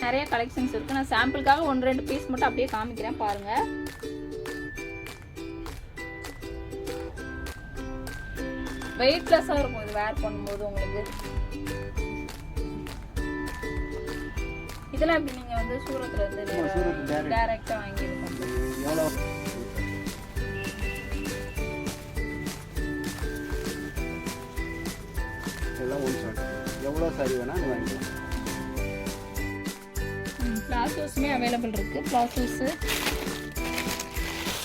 நிறைய கலெக்ஷன்ஸ் இருக்குது. நான் சாம்பிளுக்காக 1-2 பீஸ் மட்டும் அப்படியே காமிக்கிறேன் பாருங்கள். வெயிட்லெஸ்ஸாக இருக்கும் இது வேர் பண்ணும்போது உங்களுக்கு. இதெல்லாம் எப்படி நீங்கள் வந்து சூரத்தில் இருந்து டைரெக்டாக வாங்கியிருக்கோம். எவ்வளோ சாரி வேணால் நீ வாங்கிக்கலாம். பிளாசோஸுமே அவைலபிள் இருக்குது. பிளாசோஸு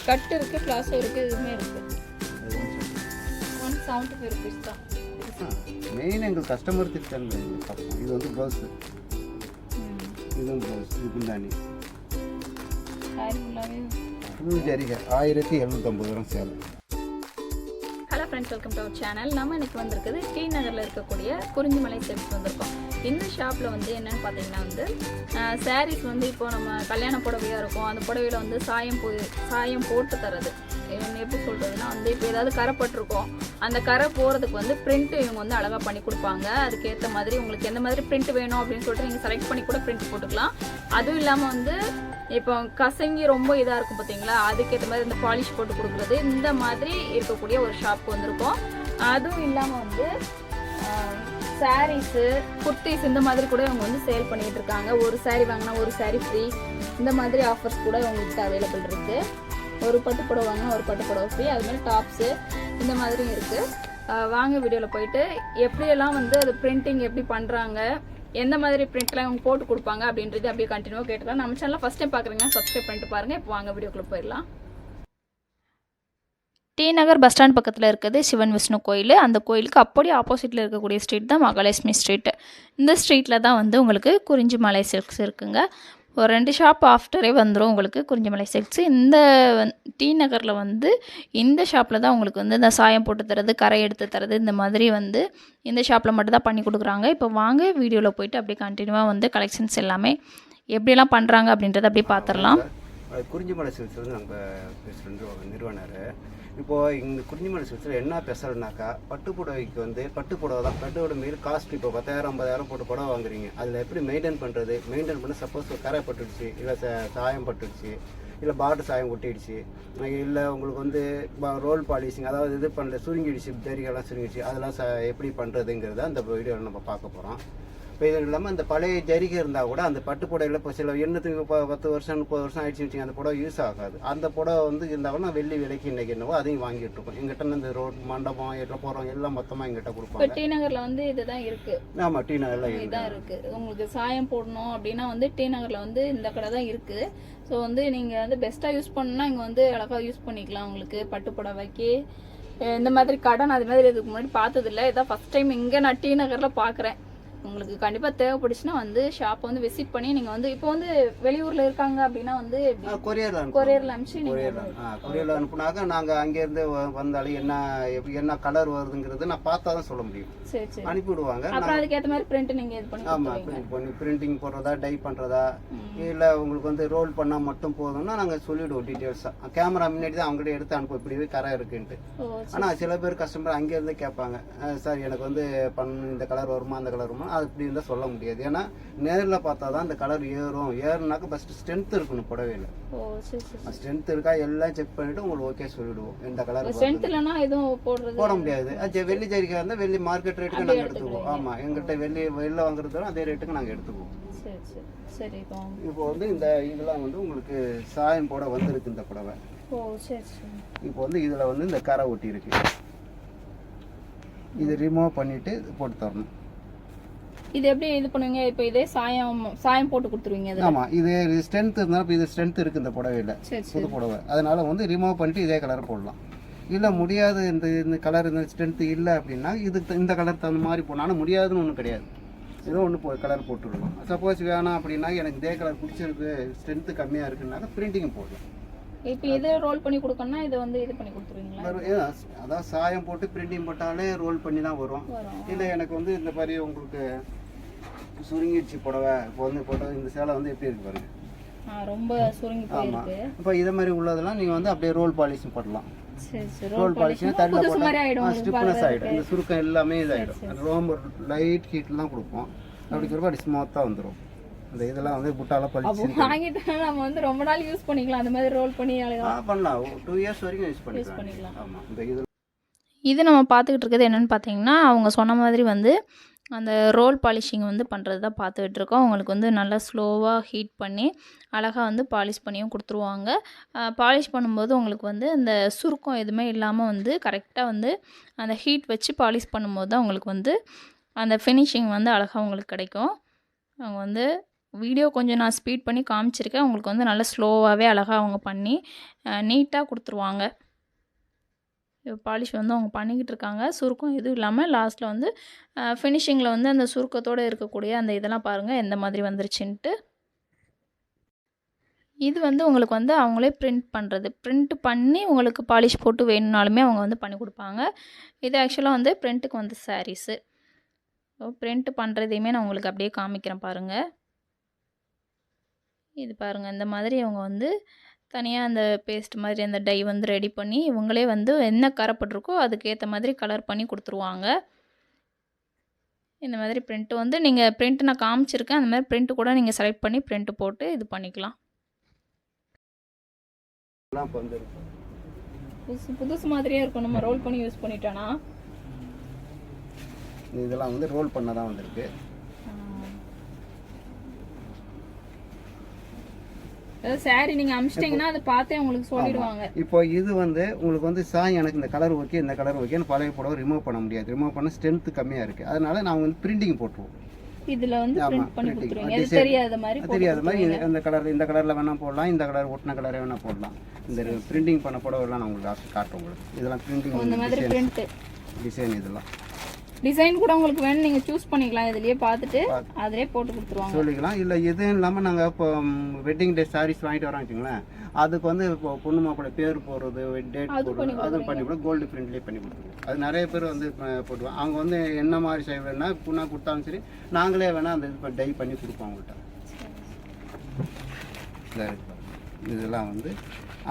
கட் இருக்குது, பிளாசோ இருக்குது, இதுவுமே இருக்குது. 175 rupees தான். மெயின் எங்கள் கஸ்டமர் திட்டம். இது வந்து ப்ளவுஸு, இதுவும் ப்ளவுஸ், இது பின்னாடி ஃபுல் ஜரிகை 1750 சேலை. Hello friends, welcome to our channel. நம்ம இன்னைக்கு வந்திருக்குது டி நகரில் இருக்கக்கூடிய குறிஞ்சி மலை சில்க்ஸ் வந்திருக்கோம். இந்த ஷாப்பில் வந்து என்னென்னு பார்த்தீங்கன்னா வந்து சாரீஸ் வந்து இப்போ நம்ம கல்யாண புடவையாக இருக்கும், அந்த புடவையில் வந்து சாயம் போட்டு தரது. எப்படி சொல்கிறதுனா வந்து இப்போ ஏதாவது கரை பட்டிருக்கோம், அந்த கரை போகிறதுக்கு வந்து பிரிண்ட் இவங்க வந்து அழகாக பண்ணி கொடுப்பாங்க. அதுக்கேற்ற மாதிரி உங்களுக்கு எந்த மாதிரி பிரிண்ட் வேணும் அப்படின்னு சொல்லிட்டு நீங்கள் செலக்ட் பண்ணி கூட பிரிண்ட் போட்டுக்கலாம். அதுவும் இல்லாமல் வந்து இப்போ கசங்கி ரொம்ப இதாக இருக்கும் பார்த்தீங்களா, அதுக்கேற்ற மாதிரி இந்த பாலிஷ் போட்டு கொடுக்குறது, இந்த மாதிரி இருக்கக்கூடிய ஒரு ஷாப் வந்திருக்கோம். அதுவும் இல்லாமல் வந்து சாரீஸு, குர்த்திஸ் இந்த மாதிரி கூட இவங்க வந்து சேல் பண்ணிகிட்டு இருக்காங்க. ஒரு சாரீ வாங்கினா ஒரு சாரீ ஃப்ரீ, இந்த மாதிரி ஆஃபர்ஸ் கூட இவங்ககிட்ட அவைலபிள் இருக்குது. ஒரு பட்டு புடவை வாங்கினா ஒரு பட்டு புடவை ஃப்ரீ, அதுமாதிரி டாப்ஸு இந்த மாதிரியும் இருக்குது. வாங்க வீடியோவில் போயிட்டு எப்படியெல்லாம் வந்து அது பிரிண்டிங் எப்படி பண்ணுறாங்க, எந்த மாதிரி பிரிண்ட்லாம் இவங்க போட்டு கொடுப்பாங்க அப்படின்றது அப்படியே கண்டினியூவாக கேட்டுக்கலாம். நம்ம சேனலில் ஃபஸ்ட் டைம் பார்க்குறீங்கன்னா சப்ஸ்கிரைப் பண்ணிட்டு பாருங்கள். இப்போ வாங்க வீடியோக்குள்ளே போயிடலாம். டி நகர் பஸ் ஸ்டாண்ட் பக்கத்தில் இருக்குது சிவன் விஷ்ணு கோயில். அந்த கோயிலுக்கு அப்படியே ஆப்போசிட்டில் இருக்கக்கூடிய ஸ்ட்ரீட் தான் மகாலட்சுமி ஸ்ட்ரீட். இந்த ஸ்ட்ரீட்டில் தான் வந்து உங்களுக்கு குறிஞ்சி மலை சில்க்ஸ் இருக்குங்க. ஒரு 2 ஷாப் ஆஃப்டரே வந்துடும் உங்களுக்கு குறிஞ்சி மலை சில்க்ஸ். இந்த டி நகரில் வந்து இந்த ஷாப்பில் தான் உங்களுக்கு வந்து இந்த சாயம் போட்டு தரது, கரை எடுத்து தரது, இந்த மாதிரி வந்து இந்த ஷாப்பில் மட்டும் தான் பண்ணி கொடுக்குறாங்க. இப்போ வாங்க வீடியோவில் போயிட்டு அப்படியே கண்டினியூவாக வந்து கலெக்ஷன்ஸ் எல்லாமே எப்படியெல்லாம் பண்ணுறாங்க அப்படின்றத அப்படியே பார்த்துடலாம். குறிஞ்சி மலை சில்க்ஸ் வந்து நம்ம பேசுகிற நிறுவனர். இப்போது இந்த குறிஞ்சி மலை சில்க்ஸில் என்ன ஸ்பெஷல்னாக்கா, பட்டு புடவைக்கு வந்து பட்டு புடவை தான், பட்டு புடவை மீது காஸ்ட் இப்போ 10,000-50,000 போட்டு புடவை வாங்குறீங்க. அதில் எப்படி மெயின்டைன் பண்ண சப்போஸ் கரை பட்டுடுச்சு, இல்லை சாயம் பட்டுடுச்சு, இல்லை பார்டர் சாயம் ஒட்டிடுச்சு, இல்லை உங்களுக்கு வந்து ரோல் பாலிஷிங் அதாவது இது பண்ணல சுருங்கிடுச்சு, ஜரிகெல்லாம் சுருங்கிடுச்சு, அதெல்லாம் எப்படி பண்ணுறதுங்கிறத அந்த வீடியோவில் நம்ம பார்க்க போகிறோம். இப்போ இது இல்லாமல் இந்த பழைய ஜரிகை இருந்தால் கூட அந்த பட்டு புடவையில் இப்போ சில எண்ணத்துக்கு 10 வருஷம் 30 வருஷம் ஆயிடுச்சு வச்சுங்க, அந்த புடவை யூஸ் ஆகாது. அந்த புடவை வந்து இருந்தாலும் வெள்ளி விலைக்கு இன்றைக்கி என்னவோ அதையும் வாங்கிட்டு இருக்கோம். எங்கிட்ட இந்த ரோட் மண்டபம் எல்லாம் போகிறோம் எல்லாம் மொத்தமாக எங்கிட்ட கொடுப்பாங்க. டி நகரில் வந்து இதுதான் இருக்குது. ஆமாம், டி நகரில் இதுதான் இருக்குது. உங்களுக்கு சாயம் போடணும் அப்படின்னா வந்து டி நகரில் வந்து இந்த கடை தான் இருக்குது. ஸோ வந்து நீங்கள் வந்து பெஸ்ட்டாக யூஸ் பண்ணணும்னா இங்கே வந்து அழகாக யூஸ் பண்ணிக்கலாம். உங்களுக்கு பட்டு புடவைக்கு இந்த மாதிரி கடை நான் அது மாதிரி இதுக்கு முன்னாடி பார்த்ததில்லை. இதான் ஃபஸ்ட் டைம் இங்கே நான் டி நகரில் பார்க்குறேன். உங்களுக்கு கண்டிப்பாக தேவைப்படுச்சுன்னா வந்து ஷாப்பை வந்து விசிட் பண்ணி நீங்கள் வந்து இப்போ வந்து வெளியூரில் இருக்காங்க அப்படின்னா வந்து கொரியரில் அனுப்புனாக்க நாங்கள் அங்கேருந்து வந்தாலும் என்ன கலர் வருதுங்கிறது நான் பார்த்தா தான் சொல்ல முடியும். சரி சரி, அனுப்பிவிடுவாங்க. அப்புறம் அதுக்கேற்ற மாதிரி பிரிண்ட் நீங்கள் இது பண்ணி பண்ணி பிரிண்டிங் போடுறதா டை பண்ணுறதா இல்லை உங்களுக்கு வந்து ரோல் பண்ணால் மட்டும் போதும்னா நாங்கள் சொல்லிவிடுவோம் டீட்டெயில்ஸாக. கேமரா முன்னாடி தான் அவங்ககிட்ட எடுத்து அனுப்ப இப்படிவே கரை இருக்குன்ட்டு. ஆனால் சில பேர் கஸ்டமர் அங்கேருந்து கேட்பாங்க, சார் எனக்கு வந்து இந்த கலர் வருமா அந்த கலர் வருமா, அது இப்படி இருந்தால் சொல்ல முடியாது. ஏன்னா நேரில் பார்த்தா தான் இந்த கலர் ஏறுனாக்க ஃபஸ்ட்டு ஸ்ட்ரென்த் இருக்கணும் புடவையில். ஸ்ட்ரென்த் இருக்கா எல்லாம் செக் பண்ணிவிட்டு உங்களுக்கு ஓகே சொல்லிவிடுவோம். இந்த கலர் போட முடியாது. வெள்ளி ஜரிகா இருந்தால் வெள்ளி மார்க்கெட் ரேட்டுக்கு நாங்கள் எடுத்துக்குவோம். ஆமாம், எங்கள்கிட்ட வெளில வாங்குறதோட அதே ரேட்டுக்கு நாங்கள் எடுத்துக்குவோம். இப்போ வந்து இந்த இதெல்லாம் வந்து உங்களுக்கு சாயம் போட வந்துருக்கு இந்த புடவை. இப்போ வந்து இதில் வந்து இந்த கரை ஒட்டி இருக்கு, இது ரிமூவ் பண்ணிட்டு போட்டு தரணும். இது எப்படி இது பண்ணுவீங்க? இப்போ இதே சாயம் போட்டு கொடுத்துருவீங்க. ஆமா, இது ஸ்ட்ரென்த் இருந்தாலும் இப்போ இது ஸ்ட்ரென்த் இருக்கு இந்த புடவையில், புது புடவை. அதனால வந்து ரிமூவ் பண்ணிட்டு இதே கலர் போடலாம். இல்லை முடியாது, இந்த கலர் இந்த ஸ்ட்ரென்த் இல்லை அப்படின்னா இதுக்கு இந்த கலர் தகுந்த மாதிரி போனாலும் முடியாதுன்னு ஒன்றும் கிடையாது. ஏதோ ஒன்று கலர் போட்டுருவோம். சப்போஸ் வேணாம் அப்படின்னா எனக்கு இதே கலர் பிடிச்சிருக்கு, ஸ்ட்ரென்த்து கம்மியாக இருக்குன்னாக்க பிரிண்டிங் போடலாம். இப்போ இது ரோல் பண்ணி கொடுக்கணும்னா இதை வந்து இது பண்ணி கொடுத்துருவீங்களா? அதான் சாயம் போட்டு பிரிண்டிங் போட்டாலே ரோல் பண்ணி தான் வரும். இல்லை எனக்கு வந்து இந்த மாதிரி உங்களுக்கு சுருங்கிடுச்சு புடவை, இப்போ வந்து புடவை இந்த சேலை வந்து எப்படி இருக்கு பாருங்க, ரொம்ப சுருங்கி போயிருக்கு. இப்போ இதை மாதிரி உள்ளதெல்லாம் நீங்கள் வந்து அப்படியே ரோல் பாலிஷ் போடலாம். ரோல் பாலிஷ்னா தண்ணியில் போட்டால் ஸ்டிப்னஸ் ஆகிடும், இந்த சுருக்கம் எல்லாமே இதாகிடும். ரொம்ப லைட் ஹீட்டில் தான் கொடுப்போம். அப்படி சொல்லுவோம் அப்படி ஸ்மூத்தாக வந்துடும். இந்த இதெல்லாம் வந்து புட்டால பளிச்சு வாங்கிட்டா நம்ம வந்து ரொம்ப நாள் யூஸ் பண்ணிக்கலாம். அந்த மாதிரி ரோல் பண்ணி பண்ணலாம். 2 இயர்ஸ் வரைக்கும் யூஸ் பண்ணிக்கலாம். ஆமாம். இந்த இது நம்ம பார்த்துக்கிட்டு இருக்கிறது என்னென்னு பார்த்தீங்கன்னா, அவங்க சொன்ன மாதிரி வந்து அந்த ரோல் பாலிஷிங் வந்து பண்ணுறது தான் பார்த்துக்கிட்டு இருக்கோம். அவங்களுக்கு வந்து நல்லா ஸ்லோவாக ஹீட் பண்ணி அழகாக வந்து பாலிஷ் பண்ணியும் கொடுத்துருவாங்க. பாலிஷ் பண்ணும்போது உங்களுக்கு வந்து அந்த சுருக்கம் எதுவுமே இல்லாமல் வந்து கரெக்டாக வந்து அந்த ஹீட் வச்சு பாலிஷ் பண்ணும்போது தான் உங்களுக்கு வந்து அந்த ஃபினிஷிங் வந்து அழகாக உங்களுக்கு கிடைக்கும். அவங்க வந்து வீடியோ கொஞ்சம் நான் ஸ்பீட் பண்ணி காமிச்சிருக்கேன். உங்களுக்கு வந்து நல்லா ஸ்லோவாகவே அழகாக அவங்க பண்ணி நீட்டாக கொடுத்துருவாங்க. பாலிஷ் வந்து அவங்க பண்ணிக்கிட்டு இருக்காங்க. சுருக்கம் எதுவும் இல்லாமல் லாஸ்ட்டில் வந்து ஃபினிஷிங்கில் வந்து அந்த சுருக்கத்தோடு இருக்கக்கூடிய அந்த இதெல்லாம் பாருங்கள் எந்த மாதிரி வந்துருச்சுன்ட்டு. இது வந்து உங்களுக்கு வந்து அவங்களே பிரிண்ட் பண்ணுறது. பிரிண்ட் பண்ணி உங்களுக்கு பாலிஷ் போட்டு வேணும்னாலுமே அவங்க வந்து பண்ணி கொடுப்பாங்க. இது ஆக்சுவலாக வந்து பிரிண்ட்டுக்கு வந்து சாரீஸு. பிரிண்ட் பண்ணுறதையுமே நான் உங்களுக்கு அப்படியே காமிக்கிறேன் பாருங்கள். இது பாருங்கள், இந்த மாதிரி அவங்க வந்து தனியாக அந்த பேஸ்ட் மாதிரி அந்த டை வந்து ரெடி பண்ணி இவங்களே வந்து என்ன கரைப்பட்டிருக்கோ அதுக்கேற்ற மாதிரி கலர் பண்ணி கொடுத்துருவாங்க. இந்த மாதிரி பிரிண்ட்டு வந்து நீங்கள் பிரிண்ட் நான் காமிச்சிருக்கேன். அந்த மாதிரி பிரிண்ட்டு கூட நீங்கள் செலக்ட் பண்ணி பிரிண்ட்டு போட்டு இது பண்ணிக்கலாம். புதுசு மாதிரியே இருக்கும். நம்ம ரோல் பண்ணி யூஸ் பண்ணிட்டோன்னா இதெல்லாம் வந்து ரோல் பண்ண தான் வந்திருக்கு. சாரி நீங்க அம்ச்சிட்டீங்கன்னா அதை பார்த்தே உங்களுக்கு சொல்லிடுவாங்க. இப்போ இது வந்து உங்களுக்கு வந்து எனக்கு இந்த கலர் ஓகே, இந்த கலர் ஓகேன்னு பழைய புடவை ரிமூவ் பண்ண முடியாது. ரிமூவ் பண்ண ஸ்ட்ரென்த் கம்மியா இருக்கு. அதனால நான் வந்து பிரிண்டிங் போட்டுருவோம். இதுல வந்து பிரிண்ட் பண்ணி கொடுத்துருவீங்க. இது தெரியாத மாதிரி இந்த கலர்ல வேணா போடலாம், இந்த கலர் ஒட்டின கலரே வேணா போடலாம். இந்த பிரிண்டிங் பண்ண புடவை எல்லாம் நான் உங்களுக்கு காட்டுறேன். உங்களுக்கு இதெல்லாம் பிரிண்டிங் இந்த மாதிரி பிரிண்ட் டிசைன் இதெல்லாம் டிசைன் கூட உங்களுக்கு வேணும், நீங்கள் சூஸ் பண்ணிக்கலாம். இதுலேயே பார்த்துட்டு அதிலே போட்டு கொடுத்துருவாங்க சொல்லிக்கலாம். இல்லை எதுவும் இல்லாமல் நாங்கள் இப்போ வெட்டிங் டே சாரீஸ் வாங்கிட்டு வரோம் வச்சுங்களேன், அதுக்கு வந்து இப்போ பொண்ணு மாப்பிள்ளை பேர் போடுறது, டேட் போடுறது, அது பண்ணி கூட கோல்டு பிரிண்ட்லேயே பண்ணி கொடுத்துருவோம். அது நிறைய பேர் வந்து போடுவாங்க. அவங்க வந்து என்ன மாதிரி செய்ய வேணா புண்ணா கொடுத்தாலும் சரி, நாங்களே வேணால் அந்த இது டை பண்ணி கொடுப்போம் அவங்கள்ட்ட. இதெல்லாம் வந்து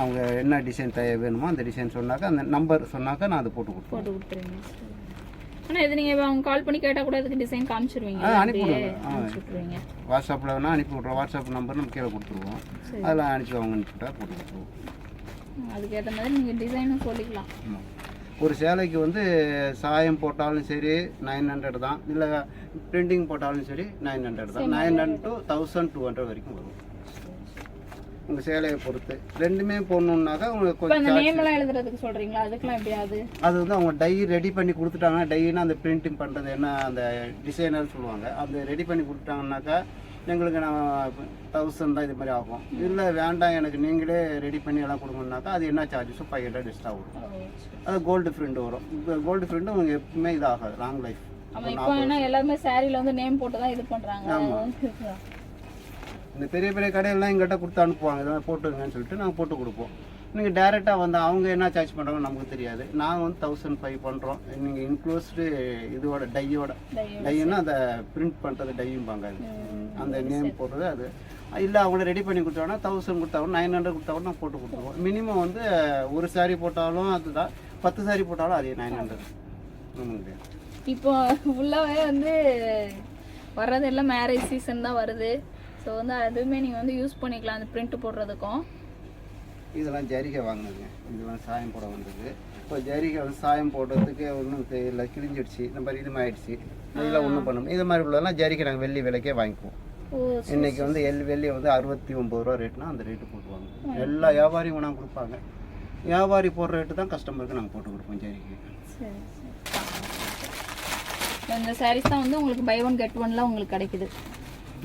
அவங்க என்ன டிசைன் வேணுமோ அந்த டிசைன் சொன்னாக்கா, அந்த நம்பர் சொன்னாக்கா நான் அதை போட்டு கொடுத்துருவேன். ஆனால் இது நீங்கள் அவங்க கால் பண்ணி கேட்டால் கூட அதுக்கு டிசைன் காமிச்சிருவீங்க. அனுப்பிவிடுவோம். வாட்ஸ்அப்பில் வேணால் அனுப்பி விட்ருவோம். வாட்ஸ்அப் நம்பர் நம்ம கீழே கொடுத்துருவோம். அதெல்லாம் அனுப்பிச்சுவாங்கன்னு போட்டால் போட்டு கொடுத்துருவோம். அதுக்கேற்ற மாதிரி நீங்கள் டிசைனும் சொல்லிக்கலாம். ஒரு சேலைக்கு வந்து சாயம் போட்டாலும் சரி 900 தான், இல்லை பிரிண்டிங் போட்டாலும் சரி 900 தான். 900 to 1200 வரைக்கும் வரும் உங்கள் சேலையை பொறுத்து. ரெண்டுமே போடணுன்னாக்கா உங்களுக்கு எழுதுறதுக்கு சொல்கிறீங்களா? அதுக்கெல்லாம் எப்படியாது அது வந்து அவங்க டை ரெடி பண்ணி கொடுத்துட்டாங்கன்னா, டைனா அந்த பிரிண்டிங் பண்ணுறது என்ன அந்த டிசைனர் சொல்லுவாங்க, அந்த ரெடி பண்ணி கொடுத்துட்டாங்கன்னாக்கா எங்களுக்கு நான் 1000 தான் இது மாதிரி ஆகும். இல்லை வேண்டாம் எனக்கு நீங்களே ரெடி பண்ணி எல்லாம் கொடுங்கன்னாக்கா அது என்ன சார்ஜஸோ 500 எக்ஸ்ட்ரா வரும். அது கோல்டு பிரிண்ட் வரும். இப்போ கோல்டு பிரிண்ட் உங்களுக்கு எப்பவுமே இது ஆகாது, லாங் லைஃப். எல்லாருமே சாரியில் வந்து நேம் போட்டு தான் இது பண்ணுறாங்க. ஆமாம், இந்த பெரிய பெரிய கடையெல்லாம் எங்கிட்ட கொடுத்து அனுப்புவாங்க, இதெல்லாம் போட்டுங்கன்னு சொல்லிட்டு நாங்கள் போட்டு கொடுப்போம். நீங்கள் டேரெக்டாக வந்து அவங்க என்ன சார்ஜ் பண்ணுறாங்க நமக்கு தெரியாது. நாங்கள் வந்து 1500 பண்ணுறோம். நீங்கள் இன்க்ளூஸ்டு இதோட டைன்னா அந்த பிரிண்ட் பண்ணுறது டையும் பாங்காது, அந்த நேம் போடுறது. அது இல்லை அவங்கள ரெடி பண்ணி கொடுத்தாங்கன்னா 1000 கொடுத்தா கூட 900 கொடுத்தா கூட நான் போட்டு கொடுத்துருவோம். மினிமம் வந்து ஒரு சாரீ போட்டாலும் அதுதான், 10 சாரீ போட்டாலும் அதே 900. இப்போ ஃபுல்லாகவே வந்து வர்றது எல்லாம் மேரேஜ் சீசன் தான் வருது. ஸோ வந்து அதுவுமே நீங்கள் வந்து யூஸ் பண்ணிக்கலாம் அந்த பிரிண்ட் போடுறதுக்கும். இதெல்லாம் ஜரிகை வாங்கினதுங்க. இதெல்லாம் சாயம் போட வந்தது. இப்போ ஜரிகை வந்து சாயம் போடுறதுக்கு ஒன்றும் இல்லை, கிழிஞ்சிடுச்சு, இந்த மாதிரி இது ஆயிடுச்சு, இதெல்லாம் ஒன்றும் பண்ணணும். இது மாதிரி உள்ளதெல்லாம் ஜரிகை நாங்கள் வெள்ளி விலைக்கே வாங்கிக்குவோம். இன்னைக்கு வந்து வெள்ளி வந்து 69 ரூபா ரேட்னா அந்த ரேட்டு போட்டுவாங்க. எல்லா வியாபாரியும் கொண்டாந்து கொடுப்பாங்க. வியாபாரி போடுற ரேட்டு தான் கஸ்டமருக்கு நாங்கள் போட்டு கொடுப்போம் ஜரிகை. இந்த சாரீஸ் தான் வந்து உங்களுக்கு பை ஒன் கெட் ஒன்லாம் உங்களுக்கு கிடைக்குது.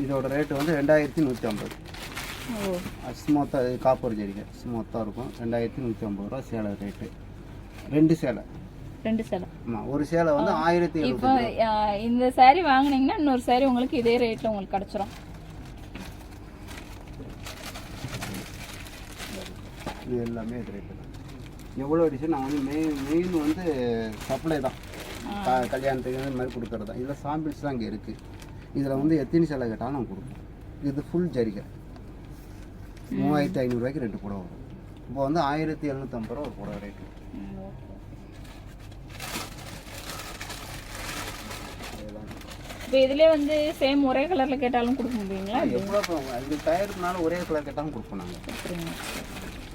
இதோட ரேட்டு வந்து 2150. ஸ்மூத்தாக காப்பர் ஜரிகை ஸ்மூத்தாக இருக்கும். 2150 ரூபா சேலை ரேட்டு. 2 சேலை ஆமாம். ஒரு சேலை வந்து 1700. இப்போ இந்த சாரீ வாங்கினீங்கன்னா இன்னொரு சாரீ உங்களுக்கு இதே ரேட்டில் உங்களுக்கு கிடச்சிரும். இது எல்லாமே இது ரேட்டு தான். எவ்வளோ டிசைன் நான் வந்து மெயின் வந்து சப்ளை தான், கல்யாணத்துக்கு இந்த மாதிரி கொடுக்குறது தான். இதில் சாம்பிள்ஸ் தான் இங்கே இருக்குது. இதில் வந்து எத்தனை சேலை கேட்டாலும் நான் கொடுப்போம். இது ஃபுல் ஜரிகை 3500 ரூபாய்க்கு 2 புடவை வரும். இப்போ வந்து 1750 ரூபா ஒரு புடவை ரேட்டு. இப்போ இதுலயே வந்து சேம் ஒரே கலர்ல கேட்டாலும் கொடுக்க முடியுங்களா? எவ்வளோ இது தயாரிப்புனால ஒரே கலர் கேட்டாலும் கொடுப்போம் நாங்கள்.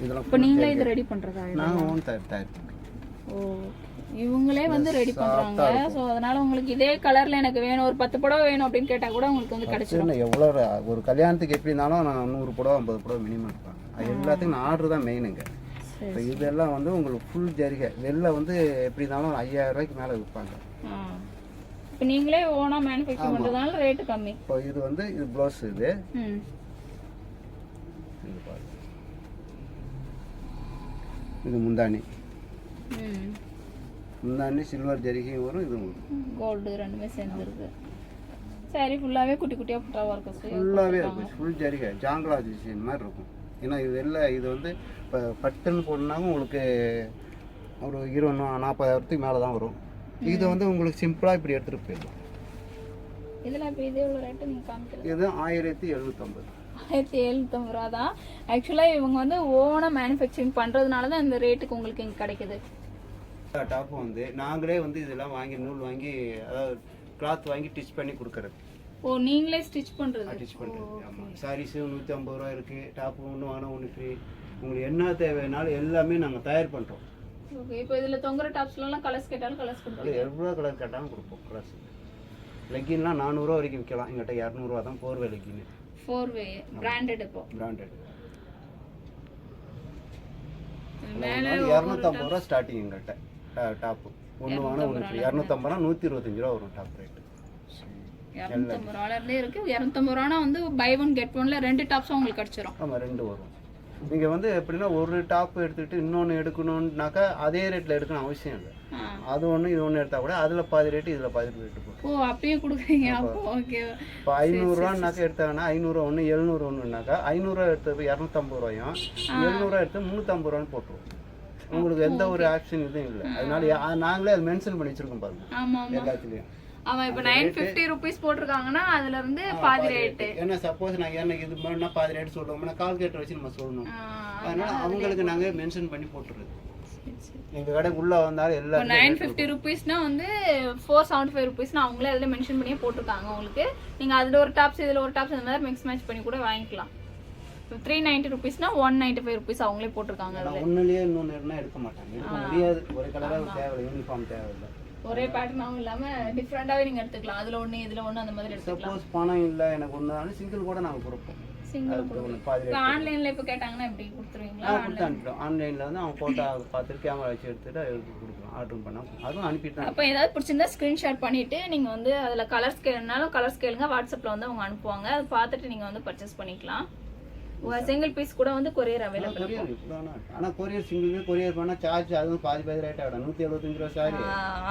இதெல்லாம் இப்போ நீங்களே இது ரெடி பண்றதா? நாங்கள் ஓன் தயார். ஓ, இவங்களே வந்து ரெடி பண்றாங்க. ஸோ அதனால உங்களுக்கு இதே கலர்ல எனக்கு வேணும், ஒரு 10 புடவை வேணும் அப்படின்னு கேட்டா கூட உங்களுக்கு வந்து கிடைச்சிடும். எவ்வளோ ஒரு கல்யாணத்துக்கு எப்படி இருந்தாலும் நான் 100 புடவை 50 புடவை மினிமம் இருப்பாங்க. அது எல்லாத்துக்கும் நான் ஆர்டர் தான் மெயினுங்க. இப்போ இதெல்லாம் வந்து உங்களுக்கு ஃபுல் ஜரிகை வெளில வந்து எப்படி இருந்தாலும் 5000 ரூபாய்க்கு மேலே விற்பாங்க. இப்போ நீங்களே ஓனா மேனுஃபேக்சர் பண்றதால ரேட் கம்மி. இப்போ இது வந்து இது ப்ளவுஸ் இது இது முந்தானி சில்வர் ஜரிகையும் வரும், இது கோல்டு ரெண்டுமே சேர்ந்து இருக்கு. சரி ஃபுல்லாவே குட்டி குட்டியா புட்டாவா இருக்கு. ஃபுல்லாவே இருக்கு, ஃபுல் ஜரிகை ஜாங்கலா டிசைன் மாதிரி இருக்கும். ஏன்னா இது எல்லாம் இது வந்து இப்போ பட்டுன்னு போடனாலும் உங்களுக்கு ஒரு 20-40,000 மேலே தான் வரும். இது வந்து உங்களுக்கு சிம்பிளா இப்படி எடுத்துட்டு போயிடலாம். இதெல்லாம் இப்போ இதே எவ்வளோ ரேட்டு நீங்கள் காமிக்கலாம்? இது 1750. 1750 ரூபா தான். ஆக்சுவலாக இவங்க வந்து ஓனாக மேனுஃபேக்சரிங் பண்ணுறதுனால தான் இந்த ரேட்டுக்கு உங்களுக்கு இங்கே கிடைக்குது. டாப்பு வந்து நாங்களே வந்து இதெல்லாம் வாங்கி நூல் வாங்கி அதாவது கிளாத் வாங்கி ஸ்டிச் பண்ணி கொடுக்கறது. ஓ, நீங்களே ஸ்டிச் பண்ணுறது? ஸ்டிச் பண்ணுறது, ஆமாம். சாரீஸு 150 ரூபா இருக்குது. டாப்பு ஒன்று வாங்கினா ஒன்று ஃப்ரீ. உங்களுக்கு என்ன தேவைனாலும் எல்லாமே நாங்கள் தயார் பண்ணுறோம். ஓகே, இப்போ இதில் தொங்குற டாப்ஸ்லாம் கலர்ஸ் கேட்டாலும் கலர்ஸ் கொடுப்போம். எவ்வளோ கலர் கேட்டாலும் கொடுப்போம். கலர்ஸ் லெக்கின்லாம் 400 ரூபா வரைக்கும் விற்கலாம். எங்கிட்ட 200 ரூபா தான் 4 வே லெக்கின். 4 வே பிராண்டட். இப்போ பிராண்டட் மேலே 250 ரூபா ஸ்டார்டிங் எங்கள்கிட்ட டாப்பு. ஒன்று வாங்கினா ஒன்று ஃப்ரீ. 250 ரூபா 125 ரூபா வரும் டாப் ரேட்டு. 250 ரூபாயிலே இருக்குது. 250 ரூபானா வந்து பை ஒன் கெட் ஒன்ல 2 டாப்ஸும் உங்களுக்கு கிடச்சிரும். ஆமாம், 2 வரும். நீங்கள் வந்து எப்படின்னா ஒரு டாப் எடுத்துக்கிட்டு இன்னொன்று எடுக்கணுன்னாக்கா அதே ரேட்டில் எடுக்கணும் அவசியம் இல்லை. அது ஒன்று இது ஒன்று எடுத்தால் கூட அதில் பாதி ரேட்டு இதில் பாதி ரேட்டு போகும். ஓ, அப்படியே கொடுக்குறீங்க. அப்போ ஓகே. இப்போ 500 ரூபான்னாக்கா எடுத்தாங்கன்னா 500 ஒன்று 700 ஒன்றுனாக்கா 500 ரூபா எடுத்தது 250 ரூபாயும் 700 ரூபா எடுத்து 350 ரூபான்னு போட்டுருவோம். உங்களுக்கு எந்த ஒரு ஆப்ஷன் இதுவும் இல்லை. அதனால நாங்களே அது மென்ஷன் பண்ணி வச்சிருக்கோம் பாருங்க எல்லாத்துலேயும். ஆமா, இப்போ 950 ரூபீஸ் போட்டிருக்காங்கன்னா அதுல இருந்து பாதி ரேட். ஏன்னா சப்போஸ் நாங்க என்ன இது பண்ணா பாதி ரேட் சொல்றோம்னா கால்குலேட்டர் வச்சு நம்ம சொல்லணும். அதனால அவங்களுக்கு நாங்க மென்ஷன் பண்ணி போட்டுறது. எங்க கடைக்கு உள்ள வந்தாலும் எல்லாம் 950 ரூபீஸ்னா வந்து 475 ரூபீஸ்னா அவங்களே அதுல மென்ஷன் பண்ணியே போட்டிருக்காங்க உங்களுக்கு. நீங்க அதுல ஒரு டாப்ஸ் இதுல ஒரு டாப்ஸ் அந்த மாதிரி மிக்ஸ் மேட்ச் பண்ணி கூட வாங்கிக்கலாம். 390 ரூபீஸ்னா 195 ரூபீஸ் அவங்களே போட்டிருக்காங்க. ஒண்ணுலயே இன்னொன்னு இருந்தா எடுக்க மாட்டாங்க, எடுக்க முடியாது. ஒரே கலரா தேவை, யூனிஃபார்ம் தேவையில்லை. ஒரே பேட்டர்னாவும் இல்லாம டிஃபரெண்டாவே நீங்க எடுத்துக்கலாம். அதுல ஒண்ணு இதுல ஒண்ணு அந்த மாதிரி எடுத்துக்கலாம். சப்போஸ் பணம் இல்ல எனக்கு ஒண்ணாலும் சிங்கிள் கூட நாங்க கொடுப்போம். சிங்கிள் கொடுப்போம். ஆன்லைன்ல இப்ப கேட்டாங்கன்னா எப்படி கொடுத்துருவீங்களா? கொடுத்து ஆன்லைன்ல வந்து அவங்க போட்டோ பார்த்துட்டு கேமரா வச்சு எடுத்துட்டு கொடுக்கலாம். ஆர்டர் பண்ணா அதுவும் அனுப்பிட்டு. அப்ப ஏதாவது பிடிச்சிருந்தா ஸ்கிரீன்ஷாட் பண்ணிட்டு நீங்க வந்து அதுல கலர்ஸ் கேளுனாலும் கலர்ஸ் கேளுங்க. வாட்ஸ்அப்ல வந்து அவங்க அனுப்புவாங்க. அதை பார்த்துட்டு நீங்க வந்து பர்ச்சேஸ் பண்ணிக்கலாம். சிங்கிள் பீஸ் கூட வந்து கொரியர் அவைலபிள். ஆனா கொரியர் சிங்கிள் கொரியர் பண்ணா சார்ஜ் அதுவும் பாதி ரேட் ஆயிடும். 175 ரூபாய் சாரி.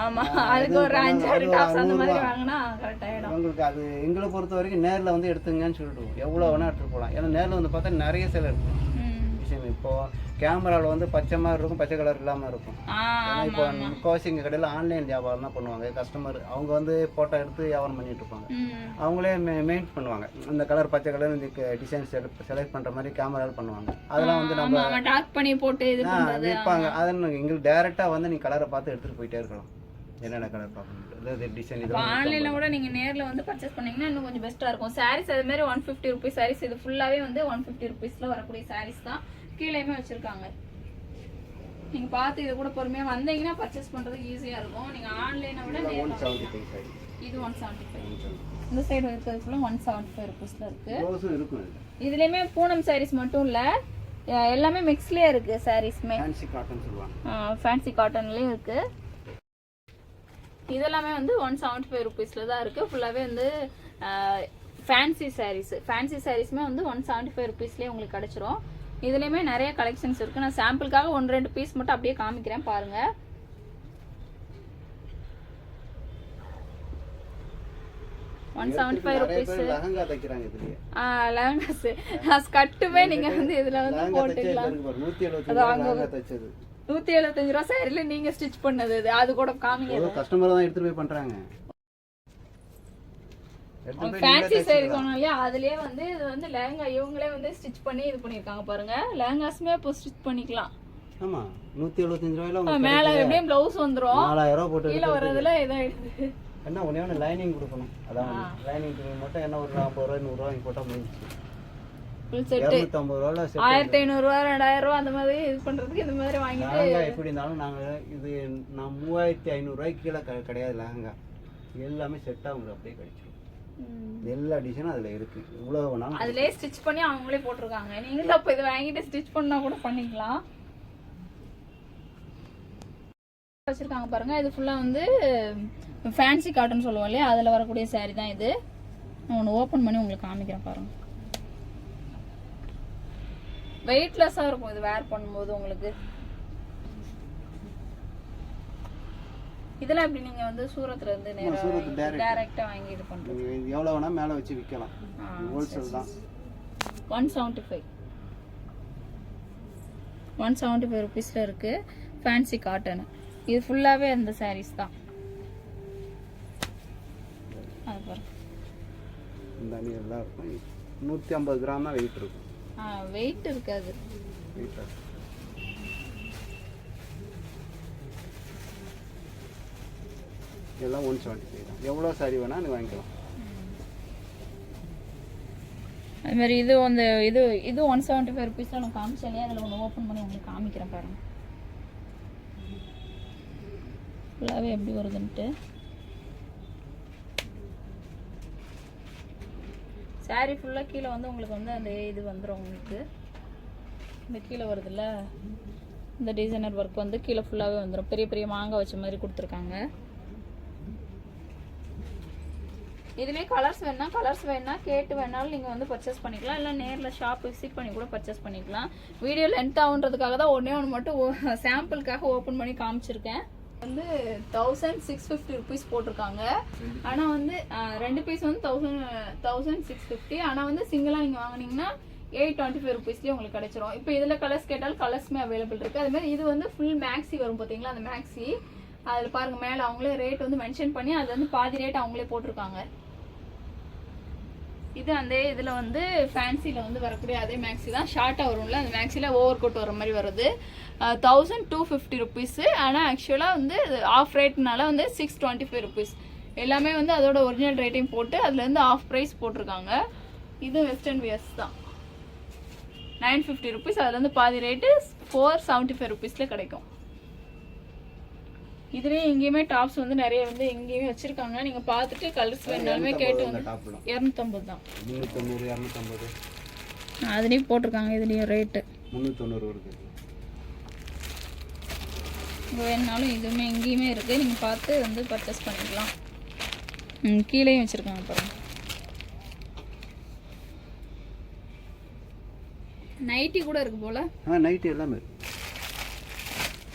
ஆமா, அதுக்கு ஒரு 5-6 டாப்ஸ் அந்த மாதிரி வாங்குனா கரெக்ட் ஆயிடும் உங்களுக்கு. அது எங்களை பொறுத்த வரைக்கும் நேர்ல வந்து எடுத்துங்கன்னு சொல்லிடுவோம். எவ்வளவு வேணா எடுத்துட்டு போகலாம். ஏன்னா நேர்ல வந்து பார்த்தா நிறைய சேல் இருக்கும். இப்போ கேமராவில் வந்து பச்சை மாதிரி இருக்கும், பச்சை கலர் இல்லாமல் இருக்கும். இப்போ முக்கால்வாசி எங்கள் கடையில் ஆன்லைன் வியாபாரம் தான் பண்ணுவாங்க. கஸ்டமர் அவங்க வந்து ஃபோட்டோ எடுத்து வியாபாரம் பண்ணிட்டு இருப்பாங்க. அவங்களே மெயின்டைன் பண்ணுவாங்க. இந்த கலர் பச்சை கலர் இந்த டிசைன்ஸ் செலக்ட் பண்ணுற மாதிரி கேமராவில் பண்ணுவாங்க. அதெல்லாம் வந்து நம்ம டாக் பண்ணி போட்டு விற்பாங்க. அதை எங்களுக்கு டேரெக்டாக வந்து நீங்கள் கலரை பார்த்து எடுத்துகிட்டு போயிட்டே இருக்கலாம். என்னென்ன கலர் பார்க்கணும் டிசைன். இது ஆன்லைன்ல கூட நீங்க நேர்ல வந்து பர்ச்சேஸ் பண்ணீங்கன்னா இன்னும் கொஞ்சம் பெஸ்ட்டா இருக்கும். சாரீஸ் அது மாதிரி 150 ரூபீஸ் சாரீஸ். இது ஃபுல்லாவே வந்து 150 ரூபீஸ்ல வரக்கூடிய சாரீஸ் தான். கீழேயுமே வச்சிருக்காங்க. நீங்க பார்த்து இது கூட பொறுமையா வந்தீங்கன்னா பர்ச்சேஸ் பண்றதுக்கு ஈஸியா இருக்கும். நீங்க ஆன்லைனை விட இது 175. இந்த சைடு இருக்கிறது ஃபுல்லா 175 ரூபீஸ்ல இருக்கு. இதுலயுமே பூனம் சாரீஸ் மட்டும் இல்ல, எல்லாமே மிக்ஸ்லயே இருக்கு. சாரீஸ்மே ஃபேன்சி காட்டன் சொல்லுவாங்க. ஃபேன்சி காட்டன்லயும் இருக்கு. இதெல்லாமே வந்து 175 ரூபீஸ்ல தான் இருக்கு. ஃபுல்லாவே வந்து ஃபேன்சி சாரீஸ். ஃபேன்சி சாரீஸ்மே வந்து 175 ரூபீஸ்லயே உங்களுக்கு கிடைச்சிரும். இதுலயுமே நிறைய கலெக்ஷன்ஸ் இருக்கு. நான் சாம்பிளுக்காக 1-2 பீஸ் மட்டும் அப்படியே காமிக்கிறேன் பாருங்க. லெஹங்கா தைக்கிறாங்க இதுலயே. லெஹங்காஸ் ஸ்கர்ட்டுமே நீங்க வந்து இதுல வந்து போட்டுக்கலாம். 175 ரூபா சாரில நீங்க ஸ்டிச் பண்ணது அது கூட காமிங்க. கஸ்டமர் தான் எடுத்து போய் பண்றாங்க. ஃபேன்சி சாரி சொன்னாலே அதுலயே வந்து இது வந்து லெஹங்கா இவங்களே வந்து ஸ்டிச் பண்ணி இது பண்ணிருக்காங்க பாருங்க. லெஹங்காஸ்மே இப்போ ஸ்டிச் பண்ணிக்கலாம். ஆமா, 175 ரூபாயில மேல எப்படியும் ப்ளவுஸ் வந்துரும். 4000 ரூபாய் போட்டு கீழ வரதுல இதாயிடுது. என்ன ஒன்று லைனிங் கொடுக்கணும். அதான் லைனிங் துணி மட்டும் என்ன ஒரு 50 ரூபா 100 ரூபா வாங்கி போட்டால் முடிஞ்சிச்சு. 250 ரூபா 1500 ரூபா 2000 ரூபா அந்த மாதிரி இது பண்றதுக்கு இந்த மாதிரி வாங்கிட்டு எப்படி இருந்தாலும் நாங்கள் இது நான் 3500 ரூபாய்க்கு கீழே கிடையாது லெஹங்கா. எல்லாமே செட்டாக உங்களுக்கு அப்படியே கிடைச்சிடும். எல்லா டிசைனும் அதில் இருக்கு. இவ்வளோ வேணாலும் அதிலே ஸ்டிச் பண்ணி அவங்களே போட்டிருக்காங்க. நீங்களும் அப்போ இதை வாங்கிட்டு ஸ்டிச் பண்ணா கூட பண்ணிக்கலாம். வச்சிருக்காங்க பாருங்க. இது ஃபுல்லா வந்து ஃபேன்சி காட்டன் சொல்லுவோம் இல்லையா, அதில் வரக்கூடிய சாரீ தான் இது. நான் ஒன்று ஓப்பன் பண்ணி உங்களுக்கு காமிக்கிறேன் பாருங்க. வெயிட்லெஸ்ஸாக இருக்கும் இது வேர் பண்ணும்போது உங்களுக்கு. இதெல்லாம் எப்படி நீங்க வந்து சூரத்ல இருந்து டைரக்ட்டா வாங்கி இது பண்றீங்க? எவ்வளவு வேணா மேல வச்சு விக்கலாம். ஹோல்சேல் தான். 175 ரூபீஸ்ல இருக்கு ஃபேன்சி காட்டன். இது ஃபுல்லாவே அந்த சாரீஸ் தான். அது பாருங்க. இந்த அணி எல்லாம் 150 கிராம் தான் வெயிட் இருக்கும். வெயிட் இருக்காது. எல்லாம் 175 தான். எவ்வளோ சாரி வேணா நீ வாங்கிக்கலாம். அது மாதிரி இது வந்து இது 175 ரூபீஸ் தான் நான் காமிச்சேன். அதில் ஒன்று ஓப்பன் பண்ணி உங்களுக்கு காமிக்கிறேன் பாருங்க. ஃபுல்லாகவே எப்படி வருதுன்ட்டு. சாரீ ஃபுல்லாக கீழே வந்து உங்களுக்கு வந்து அந்த இது வந்துடும். உங்களுக்கு இந்த கீழே வருதுல்ல, இந்த டிசைனர் ஒர்க் வந்து கீழே ஃபுல்லாகவே வந்துடும். பெரிய பெரிய மாங்காய் வச்ச மாதிரி கொடுத்துருக்காங்க. இதுலேயே கலர்ஸ் வேணா கேட்டு வேணாலும் நீங்கள் வந்து பர்ச்சேஸ் பண்ணிக்கலாம். இல்லை நேரில் ஷாப் விசிட் பண்ணி கூட பர்ச்சேஸ் பண்ணிக்கலாம். வீடியோ லென்த் ஆகுன்றதுக்காக தான் ஒன்று மட்டும் சாம்பிளுக்காக ஓப்பன் பண்ணி காமிச்சிருக்கேன். வந்து 1650 ருபீஸ் போட்டிருக்காங்க. ஆனால் வந்து 2 பீஸ் வந்து 1650. ஆனால் வந்து சிங்கிளாக நீங்கள் வாங்கினீங்கன்னா 825 ருபீஸ்லேயே உங்களுக்கு கிடைச்சிரும். இப்போ இதில் கலர்ஸ் கேட்டாலும் கலர்ஸுமே அவைலபிள் இருக்குது. அதுமாதிரி இது வந்து ஃபுல் மேக்ஸி வரும் பார்த்தீங்களா, அந்த மேக்ஸி அதில் பாருங்கள் மேலே அவங்களே ரேட் வந்து மென்ஷன் பண்ணி அது வந்து பாதி ரேட் அவங்களே போட்டிருக்காங்க. இது அந்த இதில் வந்து ஃபேன்சியில் வந்து வரக்கூடிய அதே மேக்ஸி தான். ஷார்ட்டாக வரும்ல, அந்த மேக்ஸியில் ஓவர் கோட் வர மாதிரி வருது. 1250 ருபீஸு. ஆனால் ஆக்சுவலாக வந்து ஆஃப் ரேட்னால வந்து 625 ருபீஸ். எல்லாமே வந்து அதோட ஒரிஜினல் ரேட்டையும் போட்டு அதுலேருந்து ஆஃப் ப்ரைஸ் போட்டிருக்காங்க. இது வெஸ்டர்ன் வியர்ஸ் தான். 950 ருபீஸ். அதுலேருந்து பாதி ரேட்டு 475 ருபீஸில் கிடைக்கும். இதுலேயே எங்கேயுமே டாப்ஸ் வந்து நிறைய வந்து எங்கேயுமே வச்சிருக்காங்க. நீங்கள் பார்த்துட்டு கலர்ஸ் வேணாலுமே கேட்டு வந்து 250 தான். 390 250 அதுலேயும் போட்டிருக்காங்க. இதுலேயும் ரேட்டு 390 இருக்குது. வேணுனாலும் இதுவுமே எங்கேயுமே இருக்குது. நீங்கள் பார்த்து வந்து பர்ச்சேஸ் பண்ணிக்கலாம். கீழேயும் வச்சுருக்காங்க பாருங்க. நைட்டி கூட இருக்கு போல. நைட்டி எல்லாமே.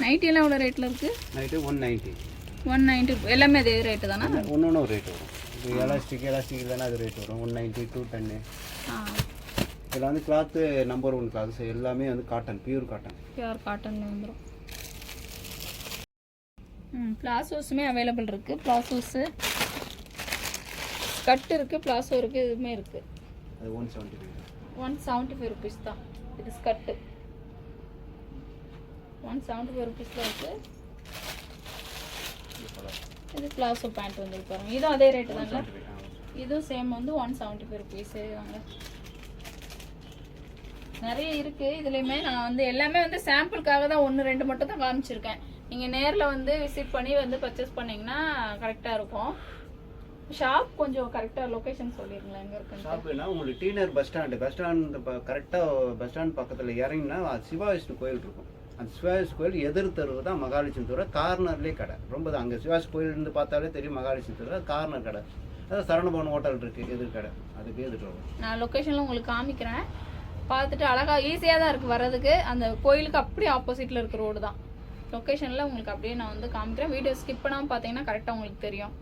நைட்டி எல்லாம் எவ்வளோ ரேட்டில் இருக்குது? நைட்டு 190. 190 எல்லாமே அதே ரேட்டு தானே? ஒன்று ஒரு ரேட் வரும். இது எலாஸ்டிக் இல்லைன்னா அது ரேட் வரும். 190 210. இதில் வந்து கிளாத்து நம்பர் 1 கிளாத்ஸ் எல்லாமே வந்து காட்டன், பியூர் காட்டன்ல வந்துடும். பிளாசோஸுமே அவைலபிள் இருக்குது. பிளாசோஸு ஸ்கர்ட் இருக்குது, பிளாசோ இருக்குது, இதுவுமே இருக்குது. அது 175 ருபீஸ் தான். இது ஸ்கர்ட்டு 175 ருபீஸில் இருக்குது. இது பிளாசோ பேண்ட் வந்து பாருங்க. இதுவும் அதே ரேட்டு தாங்க. இதுவும் சேம் வந்து 175 ருபீஸு வாங்க. நிறைய இருக்குது இதுலேயுமே. நான் வந்து எல்லாமே வந்து சாம்பிளுக்காக தான் 1-2 மட்டும் தான் காமிச்சிருக்கேன். நீங்கள் நேரில் வந்து விசிட் பண்ணி வந்து பர்ச்சேஸ் பண்ணிங்கன்னா கரெக்டாக இருக்கும். ஷாப் கொஞ்சம் கரெக்டாக லொக்கேஷன் சொல்லிடுங்களா எங்கே இருக்குன்னு? ஷாப்னா உங்களுக்கு டீனர் பஸ் ஸ்டாண்டு கரெக்டாக பஸ் ஸ்டாண்ட் பக்கத்தில் இறங்கினா சிவா விஷ்ணு கோயில் இருக்கும். அந்த சிவாஸ் கோயில் எதிர் தெருவு தான் மகாலட்சுமி தெருவு. கார்னர்லேயே கடை ரொம்ப தான். அங்கே சிவாஸ் கோயிலிருந்து பார்த்தாலே தெரியும் மகாலட்சுமி தெருவு. கார்னர் கடை. அதாவது சரவணபவன் ஹோட்டல் இருக்குது எதிர் கடை. அதுக்கு எதிர்த்து நான் லொக்கேஷனில் உங்களுக்கு காமிக்கிறேன். பார்த்துட்டு அழகாக ஈஸியாக தான் இருக்குது வர்றதுக்கு. அந்த கோயிலுக்கு அப்படியே ஆப்போசிட்டில் இருக்க ரோடு தான். லொக்கேஷனில் உங்களுக்கு அப்படியே நான் வந்து காமிக்கிறேன். வீடியோ ஸ்கிப் பண்ணாமல் பார்த்தீங்கன்னா கரெக்டாக உங்களுக்கு தெரியும்.